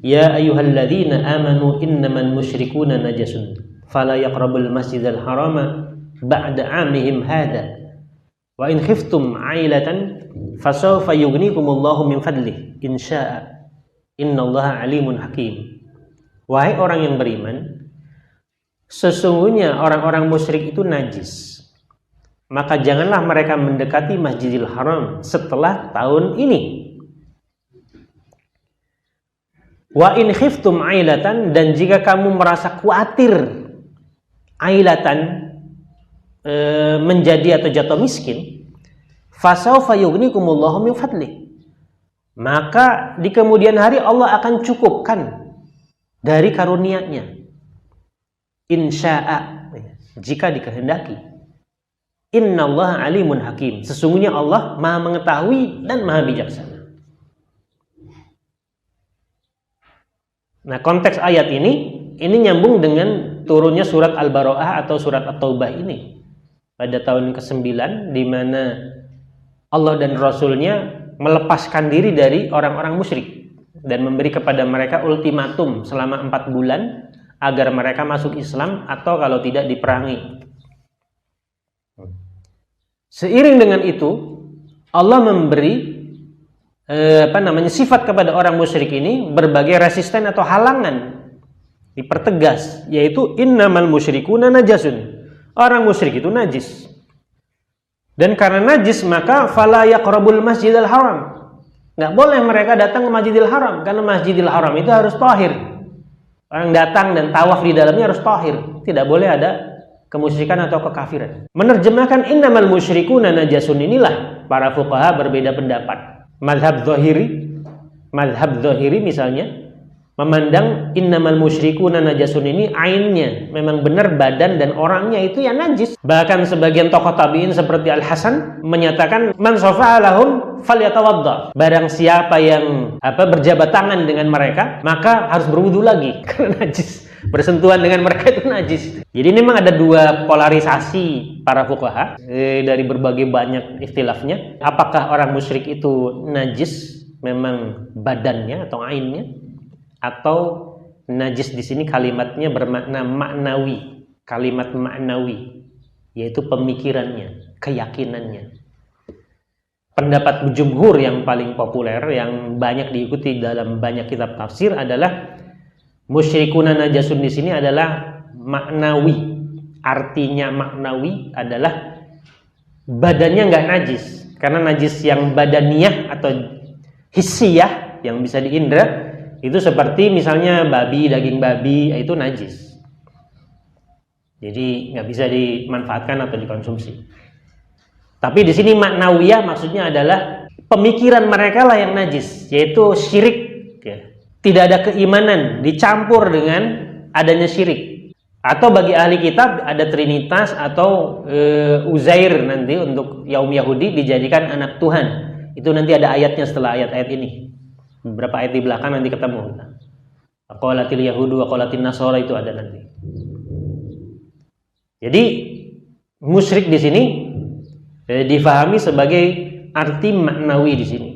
ya ayyuhalladzina amanu innamal musyrikuuna najasun fala yaqrabul masjidal harama ba'da 'amihim hadza wa in khiftum 'ailatan fasawfa yughnikumullahu min fadlihi in syaa'a innallaha 'alimun hakim. Wahai orang yang beriman, sesungguhnya orang-orang musyrik itu najis, maka janganlah mereka mendekati Masjidil Haram setelah tahun ini. Wa in khiftum 'ailatan, dan jika kamu merasa khawatir ailatan, menjadi atau jatuh miskin, fasawfa yughnikumullahu min fadli, maka di kemudian hari Allah akan cukupkan dari karunia-Nya, insya'a, jika dikehendaki. Innallaha alimun hakim, sesungguhnya Allah Maha mengetahui dan Maha bijaksana. Nah, konteks ayat ini nyambung dengan turunnya surat Al-Bara'ah atau surat At-Taubah ini pada tahun ke-9, di mana Allah dan Rasulnya melepaskan diri dari orang-orang musyrik dan memberi kepada mereka ultimatum selama 4 bulan agar mereka masuk Islam atau kalau tidak diperangi. Seiring dengan itu Allah memberi sifat kepada orang musyrik ini berbagai resisten atau halangan, dipertegas, yaitu innamal musyrikuuna najasun, orang musyrik itu najis, dan karena najis maka fala yaqrabul masjidal haram, nggak boleh mereka datang ke Masjidil Haram, karena Masjidil Haram itu harus tahir, orang datang dan tawaf di dalamnya harus tahir, tidak boleh ada kemusyrikan atau kekafiran. Menerjemahkan innamal musyrikuuna najasun inilah para fuqaha berbeda pendapat. Mazhab Zahiri misalnya memandang innamal musyrikuuna najasun ini ainnya memang benar badan dan orangnya itu yang najis. Bahkan sebagian tokoh tabi'in seperti Al-Hasan menyatakan man safa'a lahum falyatawadda, barang siapa yang berjabat tangan dengan mereka maka harus berwudu lagi karena najis, bersentuhan dengan mereka itu najis. Jadi ini memang ada dua polarisasi para fuqaha dari berbagai banyak ikhtilafnya. Apakah orang musyrik itu najis memang badannya atau ainnya, atau najis di sini kalimatnya bermakna maknawi, kalimat maknawi, yaitu pemikirannya, keyakinannya. Pendapat jumhur yang paling populer, yang banyak diikuti dalam banyak kitab tafsir adalah musyrikuna najasun di sini adalah maknawi. Artinya maknawi adalah badannya nggak najis, karena najis yang badaniyah atau hissiyah yang bisa diindra itu seperti misalnya babi, daging babi itu najis, jadi nggak bisa dimanfaatkan atau dikonsumsi. Tapi di sini maknawiyah maksudnya adalah pemikiran mereka lah yang najis, yaitu syirik, ya. Tidak ada keimanan dicampur dengan adanya syirik. Atau bagi ahli kitab ada trinitas atau Uzair nanti untuk Yaum Yahudi dijadikan anak Tuhan. Itu nanti ada ayatnya setelah ayat-ayat ini. Beberapa ayat di belakang nanti ketemu. Qalatil yahudu wa qalatin nasara itu ada nanti. Jadi musyrik di sini difahami sebagai arti maknawi di sini.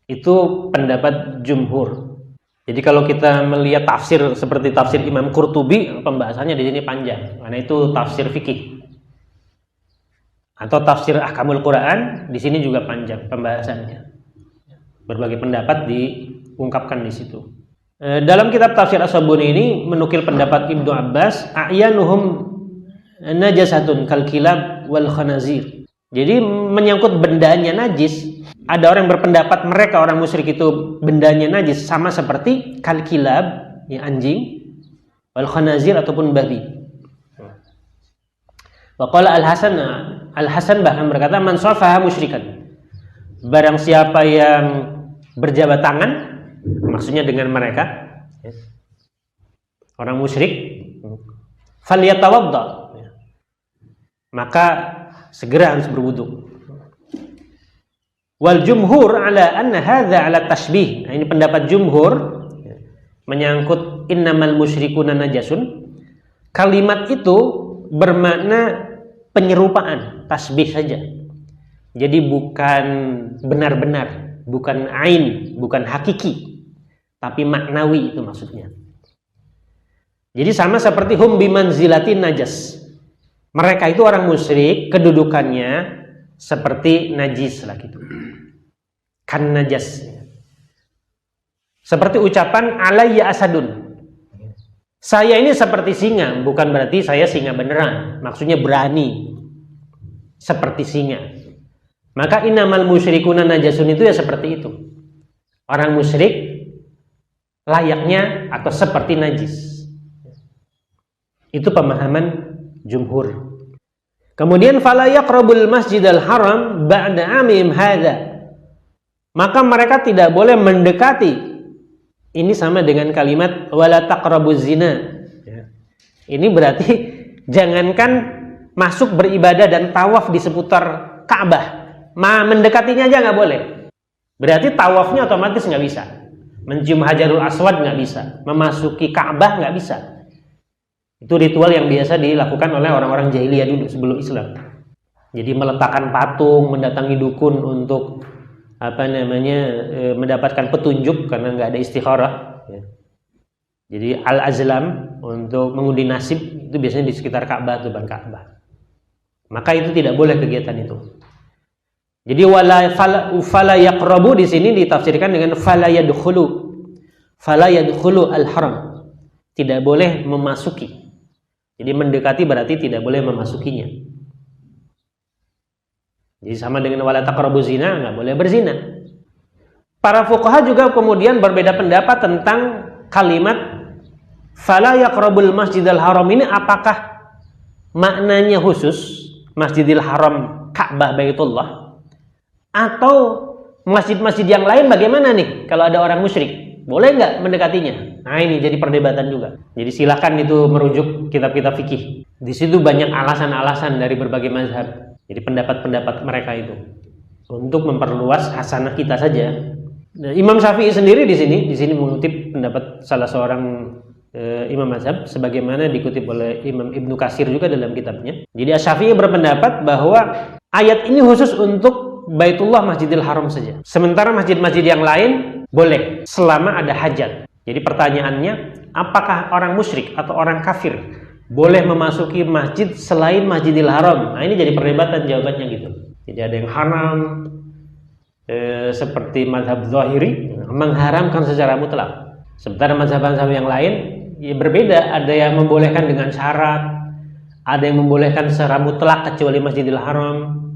Itu pendapat jumhur. Jadi kalau kita melihat tafsir seperti tafsir Imam Qurtubi, pembahasannya di sini panjang, karena itu tafsir fikih. Atau tafsir Ahkamul Quran, di sini juga panjang pembahasannya. Berbagai pendapat diungkapkan di situ. Dalam kitab tafsir As-Sabuni ini menukil pendapat Ibnu Abbas, a'yanuhum najasatun kal kilab wal khanazir. Jadi menyangkut bendanya najis, ada orang yang berpendapat mereka orang musyrik itu bendanya najis sama seperti kal kilab, ya anjing, wal khanazir ataupun babi. Wa qala Al-Hasan bahkan berkata man safaha musyrikan. Barang siapa yang berjabat tangan, maksudnya dengan mereka, orang musyrik, falyatawadda, maka segera harus berwudu. Wal jumhur ala anna hadza ala tashbih. Nah, ini pendapat jumhur menyangkut innamal musyrikuna najasun. Kalimat itu bermakna penyerupaan, tasbih saja. Jadi bukan benar-benar, bukan ain, bukan hakiki. tapi maknawi itu maksudnya. Jadi sama seperti hum bimanzilatin najas. Mereka itu orang musyrik, kedudukannya seperti najis lah gitu. Kan najas. Seperti ucapan alayya asadun. Saya ini seperti singa, bukan berarti saya singa beneran. Maksudnya berani. Seperti singa. Maka innamal musyrikuna najasun itu ya seperti itu. Orang musyrik layaknya atau seperti najis. Itu pemahaman jumhur. Kemudian fala yaqrabul masjidal haram ba'da amim hadza. Maka mereka tidak boleh mendekati. Ini sama dengan kalimat wala taqrabuz zina. Ini berarti jangankan masuk beribadah dan tawaf di seputar Ka'bah, mendekatinya aja nggak boleh. Berarti tawafnya otomatis nggak bisa. Mencium Hajarul Aswad nggak bisa. Memasuki Ka'bah nggak bisa. Itu ritual yang biasa dilakukan oleh orang-orang jahiliyah dulu sebelum Islam. Jadi meletakkan patung, mendatangi dukun untuk mendapatkan petunjuk karena nggak ada istikharah. Jadi al-azlam untuk mengundi nasib itu biasanya di sekitar Ka'bah atau ban Ka'bah. Maka itu tidak boleh kegiatan itu. Jadi fala yaqrabu di sini ditafsirkan dengan fala yadkhulu al-haram. Tidak boleh memasuki. Jadi mendekati berarti tidak boleh memasukinya. Jadi sama dengan wala taqrabu zina, nggak boleh berzina. Para fuqaha juga kemudian berbeda pendapat tentang kalimat fala yaqrabul masjidal haram ini, apakah maknanya khusus Masjidil Haram Ka'bah Baitullah atau masjid-masjid yang lain bagaimana nih kalau ada orang musyrik? Boleh nggak mendekatinya? Nah ini jadi perdebatan juga. Jadi silakan itu merujuk kitab-kitab fikih. Di situ banyak alasan-alasan dari berbagai mazhab. Jadi pendapat-pendapat mereka itu untuk memperluas hasanah kita saja. Nah, Imam Syafi'i sendiri di sini mengutip pendapat salah seorang imam mazhab sebagaimana dikutip oleh Imam Ibnu Katsir juga dalam kitabnya. Jadi Asy-Syafi'i berpendapat bahwa ayat ini khusus untuk Baitullah Masjidil Haram saja. Sementara masjid-masjid yang lain boleh selama ada hajat. Jadi pertanyaannya, apakah orang musyrik atau orang kafir boleh memasuki masjid selain Masjidil Haram? Nah ini jadi perdebatan jawabannya gitu. Jadi ada yang haram seperti mazhab Zahiri mengharamkan secara mutlak. Sementara mazhab-mazhab yang lain ya berbeda. Ada yang membolehkan dengan syarat, ada yang membolehkan secara mutlak kecuali Masjidil Haram.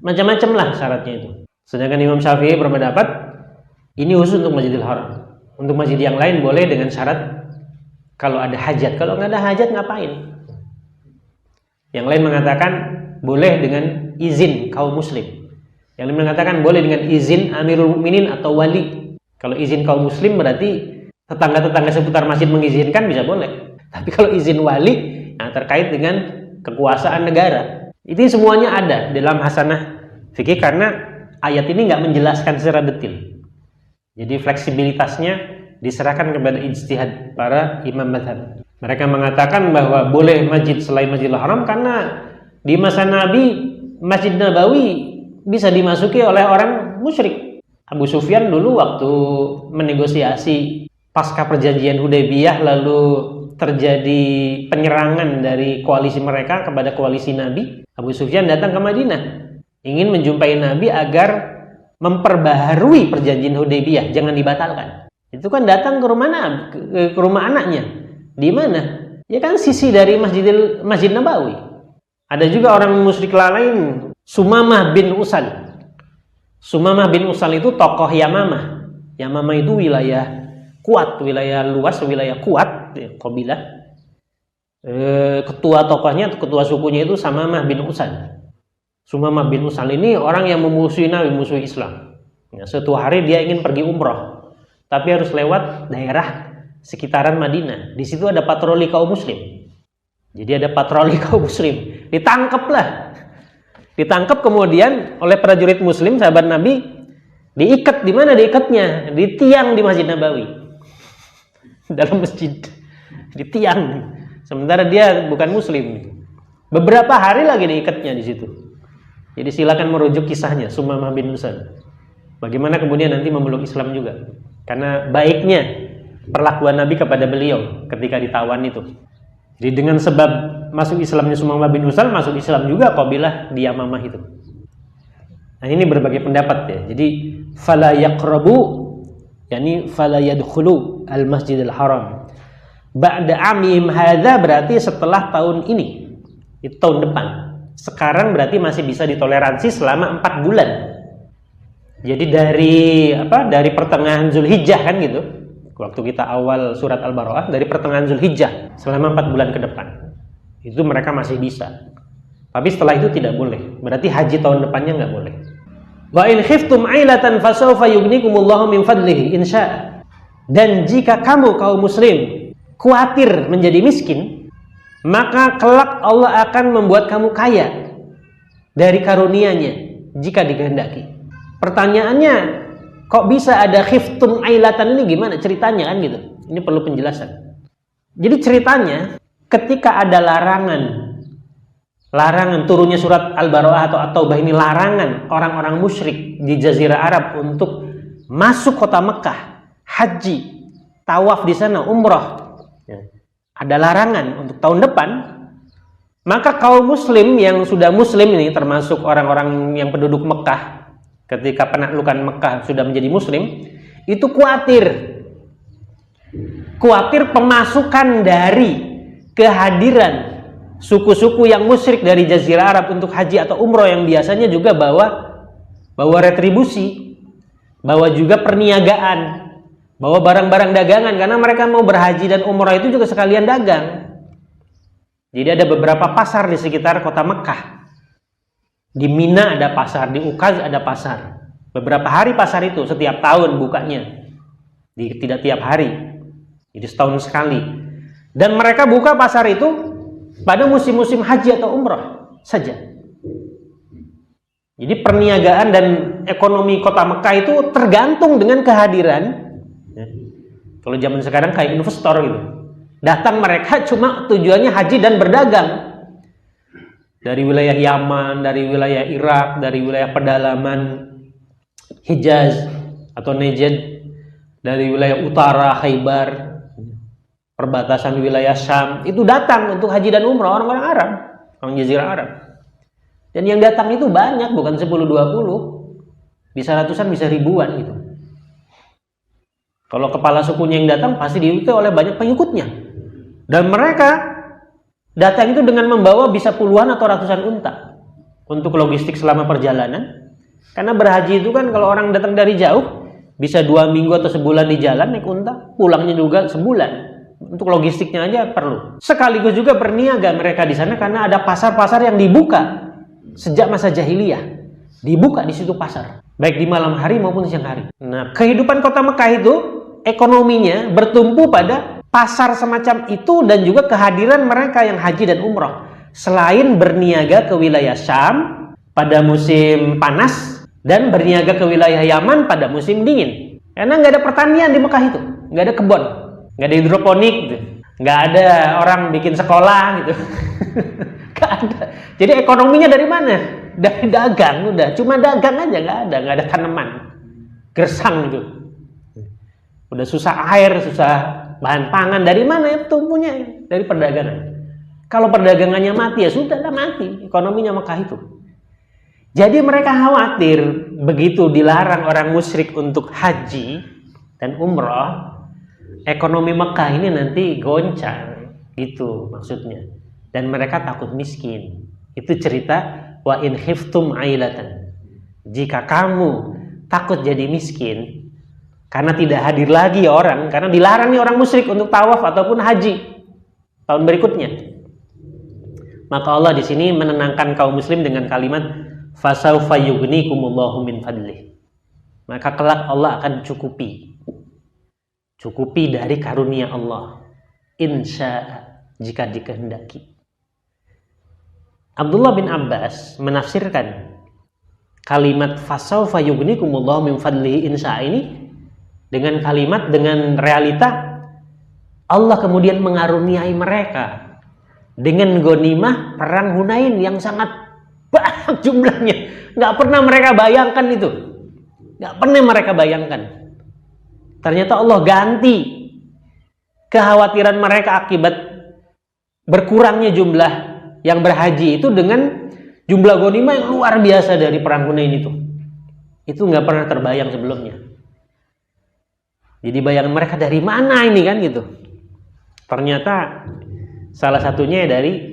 Macam-macam lah syaratnya itu. Sedangkan Imam Syafi'i berpendapat ini khusus untuk Masjidil Haram. Untuk masjid yang lain boleh dengan syarat kalau ada hajat. Kalau nggak ada hajat ngapain? Yang lain mengatakan boleh dengan izin kaum muslim. Yang lain mengatakan boleh dengan izin Amirul Mukminin atau wali. Kalau izin kaum muslim berarti tetangga-tetangga seputar masjid mengizinkan bisa boleh. Tapi kalau izin wali, nah terkait dengan kekuasaan negara, itu semuanya ada dalam hasanah fikih karena ayat ini nggak menjelaskan secara detail. Jadi fleksibilitasnya diserahkan kepada ijtihad para imam mazhab. Mereka mengatakan bahwa boleh masjid selain Masjidil Haram karena di masa Nabi Masjid Nabawi bisa dimasuki oleh orang musyrik. Abu Sufyan dulu waktu menegosiasi pasca perjanjian Hudaybiyah lalu terjadi penyerangan dari koalisi mereka kepada koalisi Nabi. Abu Sufyan datang ke Madinah ingin menjumpai Nabi agar memperbaharui perjanjian Hudaybiyah, jangan dibatalkan. Itu kan datang ke rumah anaknya. Di mana? Ya kan sisi dari Masjid Nabawi. Ada juga orang musyrik lain, Sumamah bin Usal. Sumamah bin Usal itu tokoh Yamamah. Yamamah itu wilayah kuat, wilayah luas, wilayah kuat, kabilah. Ketua tokohnya, ketua sukunya itu Samamah bin Usal. Sumamah bin Usal ini orang yang memusuhi Nabi, memusuhi Islam. Ya, suatu hari dia ingin pergi umroh, tapi harus lewat daerah sekitaran Madinah. Di situ ada patroli kaum muslim. Jadi ada patroli kaum muslim. Ditangkaplah. Ditangkap kemudian oleh prajurit muslim, sahabat Nabi, diikat. Di mana diikatnya? Di tiang di Masjid Nabawi. Dalam masjid. Di tiang. Sementara dia bukan muslim. Beberapa hari lagi diikatnya di situ. Jadi silakan merujuk kisahnya Sumamah bin Usal. Bagaimana kemudian nanti memeluk Islam juga. Karena baiknya perlakuan Nabi kepada beliau ketika ditawan itu. Jadi dengan sebab masuk Islamnya Sumamah bin Utsal, masuk Islam juga Qabilah di Yamamah itu. Nah, ini berbagai pendapat ya. Jadi fala yaqrabu, yakni fala yadkhulu al-Masjidil Haram ba'da amihim hadza, berarti setelah tahun ini, itu tahun depan. Sekarang berarti masih bisa ditoleransi selama 4 bulan. Jadi dari pertengahan Zulhijjah kan gitu. Waktu kita awal surat Al-Bara'ah, dari pertengahan Zulhijjah selama 4 bulan ke depan. Itu mereka masih bisa. Tapi setelah itu tidak boleh. Berarti haji tahun depannya nggak boleh. Wa in khiftum 'ailatan fasawfa yughnikumullahu min fadlihi insya. Dan jika kamu kaum muslim khawatir menjadi miskin, maka kelak Allah akan membuat kamu kaya dari karunia-Nya jika dikehendaki. Pertanyaannya, kok bisa ada khiftum 'ailatan ini, gimana ceritanya kan gitu. Ini perlu penjelasan. Jadi ceritanya ketika ada larangan turunnya surat Al-Bara'ah atau At-Taubah, ini larangan orang-orang musyrik di Jazirah Arab untuk masuk kota Mekah, haji, tawaf di sana, umrah. Ada larangan untuk tahun depan. Maka kaum muslim yang sudah muslim ini, termasuk orang-orang yang penduduk Mekah, ketika penaklukan Mekah sudah menjadi muslim, itu khawatir pemasukan dari kehadiran suku-suku yang musyrik dari Jazirah Arab untuk haji atau umroh, yang biasanya juga bawa retribusi, bawa juga perniagaan, bawa barang-barang dagangan, karena mereka mau berhaji dan umroh itu juga sekalian dagang. Jadi ada beberapa pasar di sekitar kota Mekah. Di Mina ada pasar, di Ukaz ada pasar. Beberapa hari pasar itu, setiap tahun bukanya. Tidak tiap hari. Jadi setahun sekali. Dan mereka buka pasar itu pada musim-musim haji atau umrah saja. Jadi perniagaan dan ekonomi kota Mekah itu tergantung dengan kehadiran. Kalau zaman sekarang kayak investor gitu. Datang mereka cuma tujuannya haji dan berdagang. Dari wilayah Yaman, dari wilayah Irak, dari wilayah pedalaman Hijaz atau Najd, dari wilayah utara Khaybar, perbatasan wilayah Syam, itu datang untuk haji dan umrah orang-orang Arab, orang Jazirah Arab. Dan yang datang itu banyak, bukan 10-20, bisa ratusan, bisa ribuan gitu. Kalau kepala sukunya yang datang pasti diikuti oleh banyak pengikutnya. Dan mereka datang itu dengan membawa bisa puluhan atau ratusan unta untuk logistik selama perjalanan. Karena berhaji itu kan kalau orang datang dari jauh bisa 2 minggu atau sebulan di jalan naik unta, pulangnya juga sebulan. Untuk logistiknya aja perlu. Sekaligus juga berniaga mereka di sana karena ada pasar-pasar yang dibuka sejak masa jahiliyah. Dibuka di situ pasar, baik di malam hari maupun siang hari. Nah, kehidupan kota Mekah itu ekonominya bertumpu pada pasar semacam itu dan juga kehadiran mereka yang haji dan umroh. Selain berniaga ke wilayah Syam pada musim panas dan berniaga ke wilayah Yaman pada musim dingin. Karena nggak ada pertanian di Mekah itu, nggak ada kebun, nggak ada hidroponik, gitu. Nggak ada orang bikin sekolah gitu. Nggak ada. Jadi ekonominya dari mana? Dari dagang, udah cuma dagang aja, nggak ada tanaman, gersang gitu. Udah susah air, susah bahan pangan, dari mana ya tumbuhnya? Dari perdagangan. Kalau perdagangannya mati ya sudahlah, mati ekonominya Mekah itu. Jadi mereka khawatir begitu dilarang orang musyrik untuk haji dan umrah, ekonomi Mekah ini nanti goncang, gitu maksudnya. Dan mereka takut miskin. Itu cerita wa in khiftum ailatan. Jika kamu takut jadi miskin karena tidak hadir lagi orang, karena dilarang nih orang musyrik untuk tawaf ataupun haji tahun berikutnya, maka Allah di sini menenangkan kaum muslim dengan kalimat fasawfa yughnikumullahu min fadlih. Maka kelak Allah akan cukupi dari karunia Allah, insya jika dikehendaki. Abdullah bin Abbas menafsirkan kalimat fasawfa yughnikumullahu min fadlihi insya ini dengan kalimat, dengan realita Allah kemudian mengaruniai mereka dengan ghanimah perang Hunain yang sangat banyak jumlahnya. Nggak pernah mereka bayangkan itu. Nggak pernah mereka bayangkan. Ternyata Allah ganti kekhawatiran mereka akibat berkurangnya jumlah yang berhaji itu dengan jumlah ghanimah yang luar biasa dari perang Hunain itu. Itu nggak pernah terbayang sebelumnya. Jadi bayangan mereka dari mana ini kan gitu. Ternyata salah satunya dari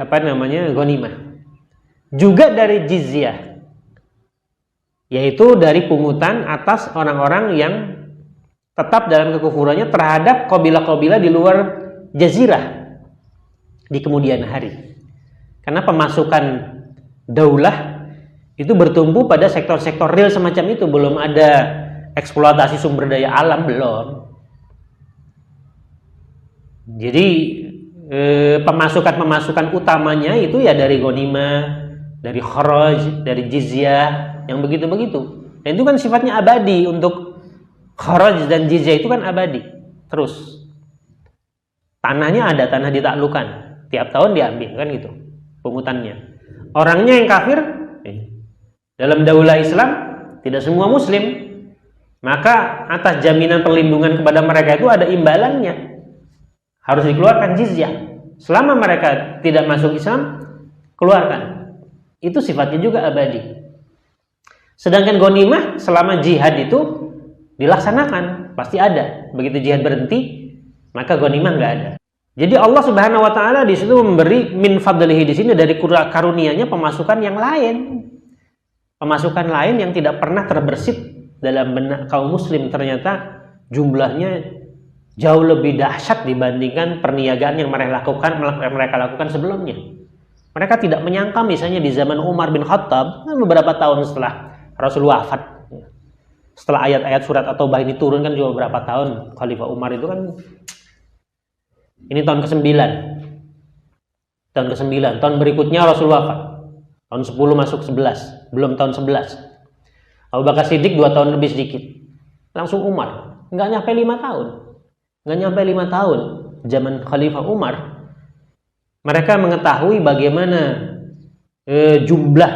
ghanimah. Juga dari jizyah, yaitu dari pungutan atas orang-orang yang tetap dalam kekufurannya terhadap kabilah-kabilah di luar jazirah di kemudian hari. Karena pemasukan daulah itu bertumbuh pada sektor-sektor real semacam itu, belum ada eksploitasi sumber daya alam, belum. Jadi pemasukan utamanya itu ya dari ghanimah, dari kharaj, dari jizyah, yang begitu-begitu. Dan itu kan sifatnya abadi. Untuk kharaj dan jizyah itu kan abadi. Terus tanahnya ada, tanah ditaklukkan, tiap tahun diambil kan gitu pungutannya. Orangnya yang kafir dalam daulah Islam tidak semua muslim, maka atas jaminan perlindungan kepada mereka itu ada imbalannya. Harus dikeluarkan jizyah. Selama mereka tidak masuk Islam, keluarkan. Itu sifatnya juga abadi. Sedangkan ghanimah selama jihad itu dilaksanakan, pasti ada. Begitu jihad berhenti, maka ghanimah nggak ada. Jadi Allah Subhanahu wa taala di situ memberi min fadlihi, di sini dari karunia-Nya pemasukan yang lain. Pemasukan lain yang tidak pernah terbersit dalam benak kaum muslim, ternyata jumlahnya jauh lebih dahsyat dibandingkan perniagaan yang mereka lakukan sebelumnya. Mereka tidak menyangka misalnya di zaman Umar bin Khattab, beberapa tahun setelah Rasul wafat, setelah ayat-ayat surat At-Taubah ini turun kan juga beberapa tahun, Khalifah Umar itu kan, ini tahun ke-9. Tahun ke-9, tahun berikutnya Rasul wafat. Tahun 10 masuk 11, belum tahun 11. Abu Bakar Siddiq 2 tahun lebih sedikit. Langsung Umar, nggak nyampe 5 tahun. Nggak nyampe 5 tahun zaman Khalifah Umar, mereka mengetahui bagaimana jumlah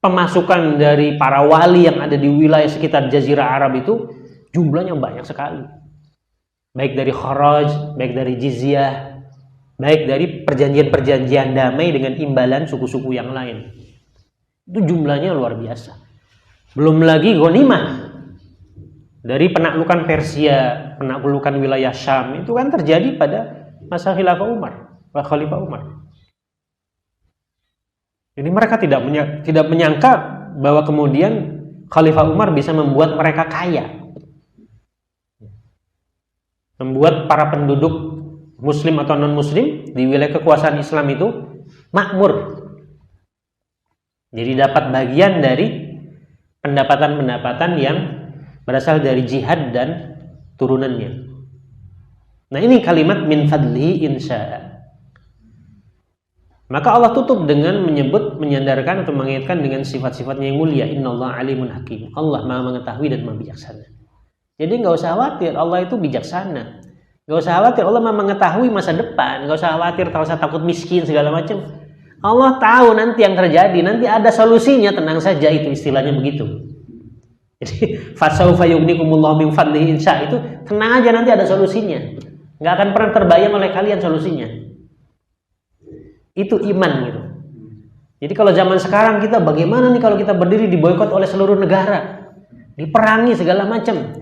pemasukan dari para wali yang ada di wilayah sekitar Jazirah Arab itu jumlahnya banyak sekali. Baik dari kharaj, baik dari jizyah, baik dari perjanjian-perjanjian damai dengan imbalan suku-suku yang lain. Itu jumlahnya luar biasa. Belum lagi ghanimah. Dari penaklukan Persia, penaklukan wilayah Syam, itu kan terjadi pada masa Khalifah Umar. Jadi mereka tidak menyangka bahwa kemudian Khalifah Umar bisa membuat mereka kaya, membuat para penduduk muslim atau non-muslim di wilayah kekuasaan Islam itu makmur. Jadi dapat bagian dari pendapatan-pendapatan yang berasal dari jihad dan turunannya. Nah, ini kalimat min fadlihi insya'a. Maka Allah tutup dengan menyandarkan atau mengaitkan dengan sifat-sifatnya yang mulia. Innallaha alimun hakim. Allah Maha mengetahui dan Maha bijaksana. Jadi nggak usah khawatir, Allah itu bijaksana. Nggak usah khawatir, Allah Maha mengetahui masa depan. Nggak usah khawatir, tak usah takut miskin segala macam. Allah tahu nanti yang terjadi, nanti ada solusinya, tenang saja, itu istilahnya begitu. Jadi fasaufa yughnikumullahu min fadlihi insya, itu tenang aja, nanti ada solusinya. Nggak akan pernah terbayang oleh kalian solusinya. Itu iman gitu. Jadi kalau zaman sekarang kita bagaimana nih kalau kita berdiri diboikot oleh seluruh negara, diperangi segala macam.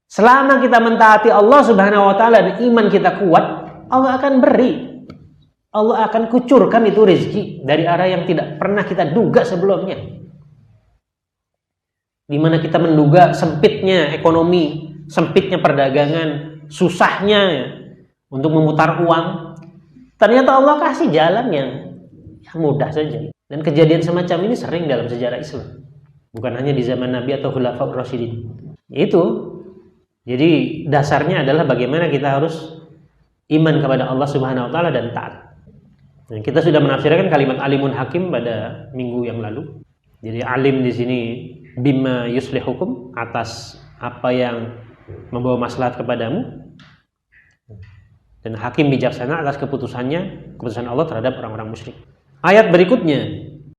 Selama kita mentaati Allah Subhanahu wa taala dan iman kita kuat, Allah akan beri. Allah akan kucurkan itu rezeki dari arah yang tidak pernah kita duga sebelumnya. Di mana kita menduga sempitnya ekonomi, sempitnya perdagangan, susahnya untuk memutar uang, ternyata Allah kasih jalan yang mudah saja. Dan kejadian semacam ini sering dalam sejarah Islam, bukan hanya di zaman Nabi atau Khulafaur Rasyidin. Itu jadi dasarnya adalah bagaimana kita harus iman kepada Allah Subhanahu wa taala dan taat. Nah, kita sudah menafsirkan kalimat alimun hakim pada minggu yang lalu. Jadi alim di sini bima yuslihukum, atas apa yang membawa maslahat kepadamu, dan hakim bijaksana atas keputusan Allah terhadap orang-orang musyrik. Ayat berikutnya,